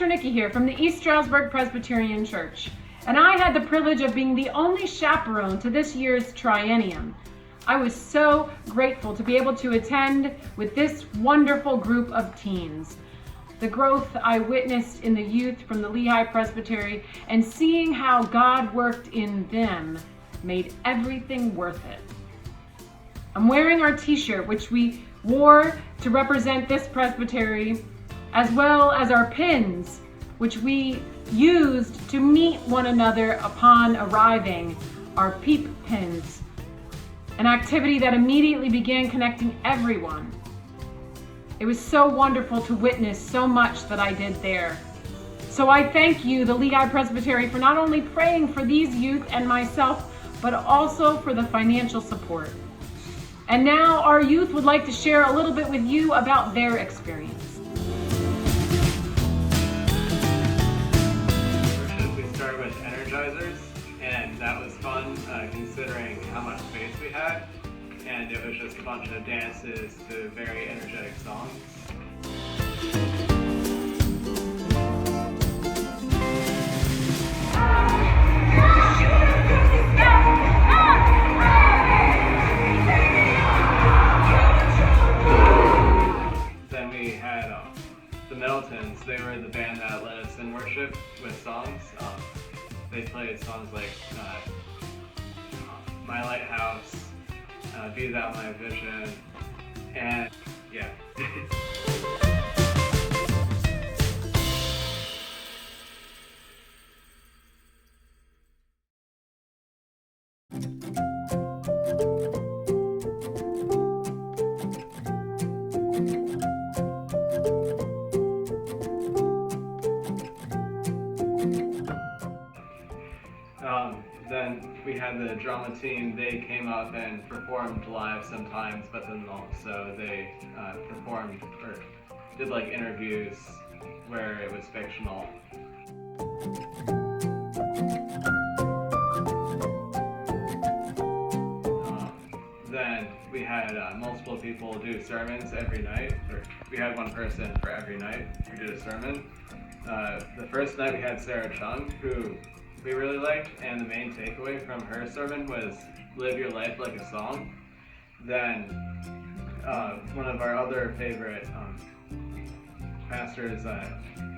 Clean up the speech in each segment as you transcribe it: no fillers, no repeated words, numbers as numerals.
Nikki here from the East Stroudsburg Presbyterian Church, and I had the privilege of being the only chaperone to this year's Triennium. I was so grateful to be able to attend with this wonderful group of teens. The growth I witnessed in the youth from the Lehigh Presbytery and seeing how God worked in them made everything worth it. I'm wearing our t-shirt, which we wore to represent this presbytery, as well as our pins, which we used to meet one another upon arriving, our peep pins, an activity that immediately began connecting everyone. It was so wonderful to witness so much that I did there. So I thank you, the Lehigh Presbytery, for not only praying for these youth and myself, but also for the financial support. And now our youth would like to share a little bit with you about their experience. We started with energizers, and that was fun considering how much space we had. And it was just a bunch of dances to very energetic songs. Then we had the Middletons. They were the band that led us in worship with songs. They played songs like My Lighthouse, Be Thou My Vision, and yeah. Then we had the drama team. They came up and performed live sometimes, but then also they performed or did like interviews where it was fictional. Then we had multiple people do sermons every night, or we had one person for every night who did a sermon. The first night we had Sarah Chung, who we really liked, and the main takeaway from her sermon was live your life like a song. Then one of our other favorite pastors,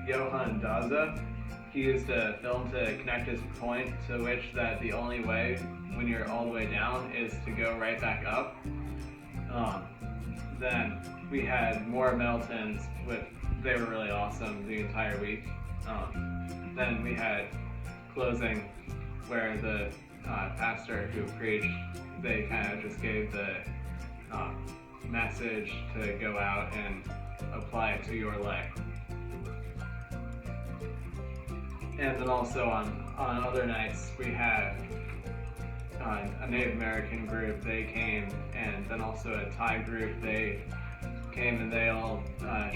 Johann Daza, he used a film to connect his point, to which that the only way when you're all the way down is to go right back up. Then we had more Middletons, they were really awesome the entire week. Then we had closing, where the pastor who preached, they kind of just gave the message to go out and apply it to your life. And then also on other nights we had a Native American group, they came, and then also a Thai group, they came and they all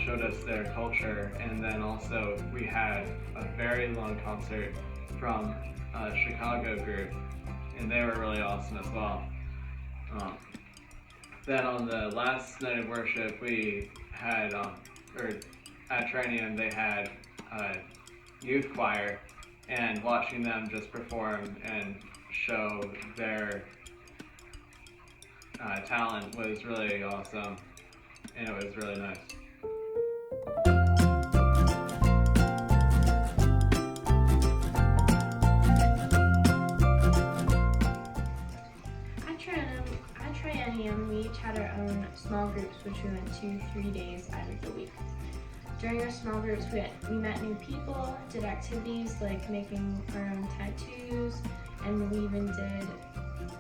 showed us their culture. And then also we had a very long concert from a Chicago group, and they were really awesome as well. Then on the last night of worship, we had, or at Triennium, they had a youth choir, and watching them just perform and show their talent was really awesome, and it was really nice. We each had our own small groups, which we went to 3 days out of the week. During our small groups, we met new people, did activities like making our own tattoos, and we even did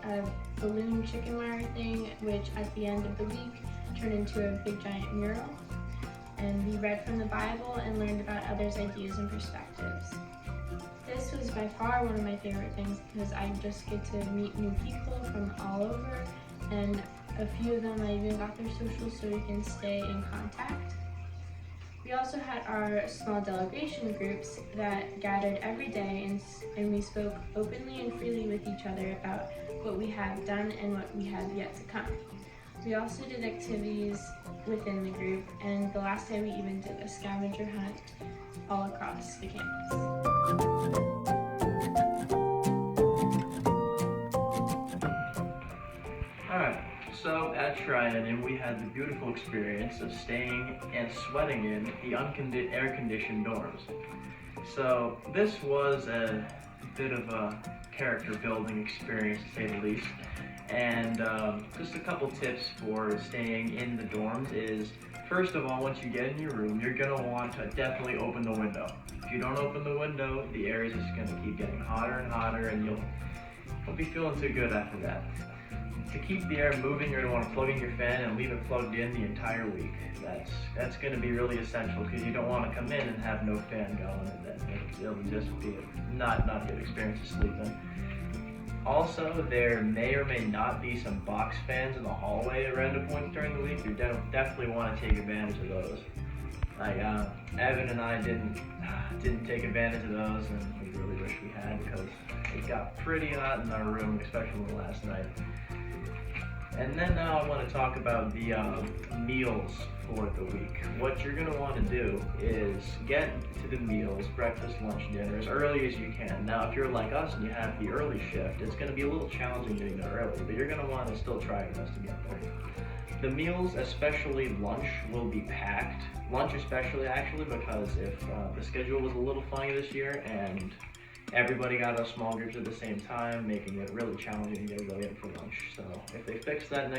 a balloon chicken wire thing, which at the end of the week turned into a big giant mural. And we read from the Bible and learned about others' ideas and perspectives. This was by far one of my favorite things because I just get to meet new people from all over, and a few of them I even got their socials so we can stay in contact. We also had our small delegation groups that gathered every day, and we spoke openly and freely with each other about what we have done and what we have yet to come. We also did activities within the group, and the last day we even did a scavenger hunt all across the campus. Alright, so at Triennium we had the beautiful experience of staying and sweating in the air-conditioned dorms. So this was a bit of a character-building experience, to say the least. And just a couple tips for staying in the dorms is, first of all, once you get in your room, you're going to want to definitely open the window. If you don't open the window, the air is just going to keep getting hotter and hotter, and you'll be feeling too good after that. To keep the air moving, you're going to want to plug in your fan and leave it plugged in the entire week. That's going to be really essential, because you don't want to come in and have no fan going, and then it'll just be not a good experience to sleep in. Also, there may or may not be some box fans in the hallway at random points during the week. You definitely want to take advantage of those. Like Evan and I didn't take advantage of those, and we really wish we had, because it got pretty hot in our room, especially last night. And then now I want to talk about the meals for the week. What you're going to want to do is get to the meals, breakfast, lunch, dinner, as early as you can. Now, if you're like us and you have the early shift, it's going to be a little challenging getting there early, but you're going to want to still try your best to get there. The meals, especially lunch, will be packed. Lunch especially, actually, because if the schedule was a little funny this year and everybody got out of small groups at the same time, making it really challenging to get everybody in for lunch. So if they fix that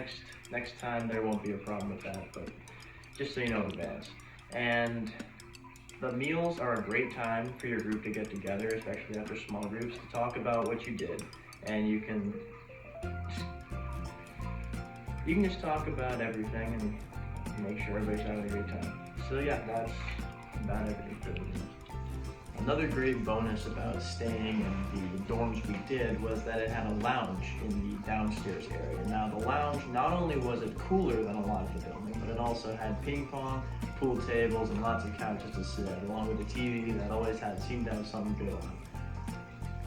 next time, there won't be a problem with that, but just so you know in advance. And the meals are a great time for your group to get together, especially after small groups, to talk about what you did. And you can just talk about everything and make sure everybody's having a great time. So yeah, that's about everything for the meals. Another great bonus about staying in the dorms we did was that it had a lounge in the downstairs area. Now the lounge, not only was it cooler than a lot of the building, but it also had ping pong, pool tables, and lots of couches to sit at, along with the TV that always seemed to have something good on.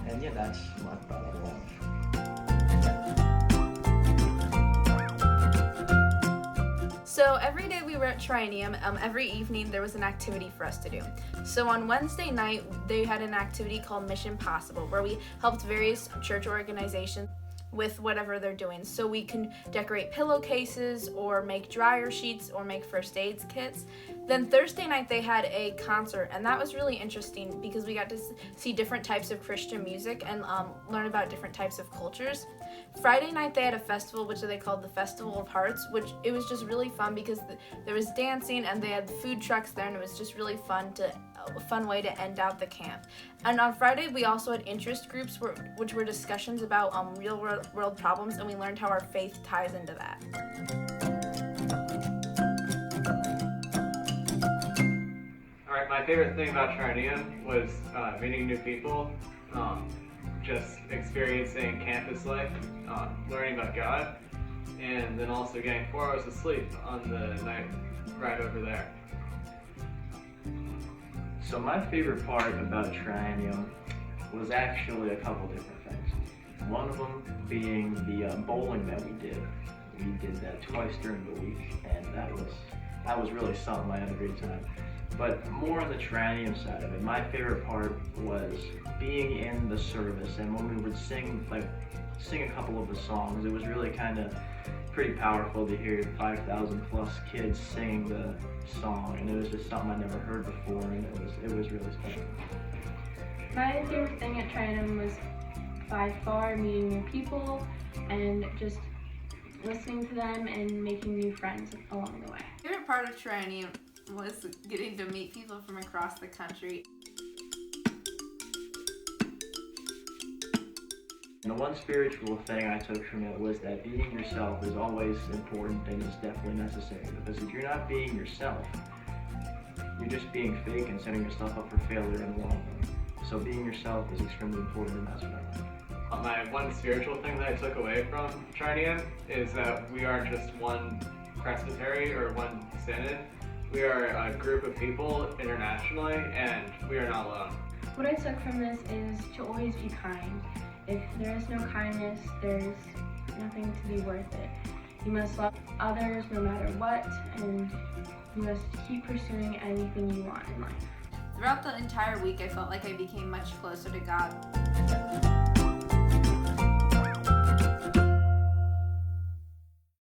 And yeah, that's much about our lounge. So every day we were at Triennium, every evening there was an activity for us to do. So on Wednesday night, they had an activity called Mission Possible, where we helped various church organizations with whatever they're doing. So we can decorate pillowcases or make dryer sheets or make first aid kits. Then Thursday night they had a concert, and that was really interesting because we got to see different types of Christian music and learn about different types of cultures. Friday night they had a festival which they called the Festival of Hearts, which it was just really fun because there was dancing and they had food trucks there, and it was just really a fun way to end out the camp. And on Friday we also had interest groups which were discussions about real world problems, and we learned how our faith ties into that. Alright, my favorite thing about Triennium was meeting new people, just experiencing campus life, learning about God, and then also getting 4 hours of sleep on the night right over there. So my favorite part about Triennium was actually a couple different things. One of them being the bowling that we did. We did that twice during the week, and that was really something. I had a great time. But more on the Triennium side of it, my favorite part was being in the service, and when we would sing a couple of the songs, it was really kind of pretty powerful to hear 5,000 plus kids singing the song, and it was just something I never heard before, and it was really special. My favorite thing at Triennium was by far meeting new people and just listening to them and making new friends along the way. My favorite part of Triennium was getting to meet people from across the country. The one spiritual thing I took from it was that being yourself is always important and is definitely necessary, because if you're not being yourself, you're just being fake and setting yourself up for failure in the long run. So being yourself is extremely important in that respect. My one spiritual thing that I took away from Triennium is that we aren't just one presbytery or one synod. We are a group of people internationally, and we are not alone. What I took from this is to always be kind. If there is no kindness, there's nothing to be worth it. You must love others no matter what, and you must keep pursuing anything you want in life. Throughout the entire week, I felt like I became much closer to God.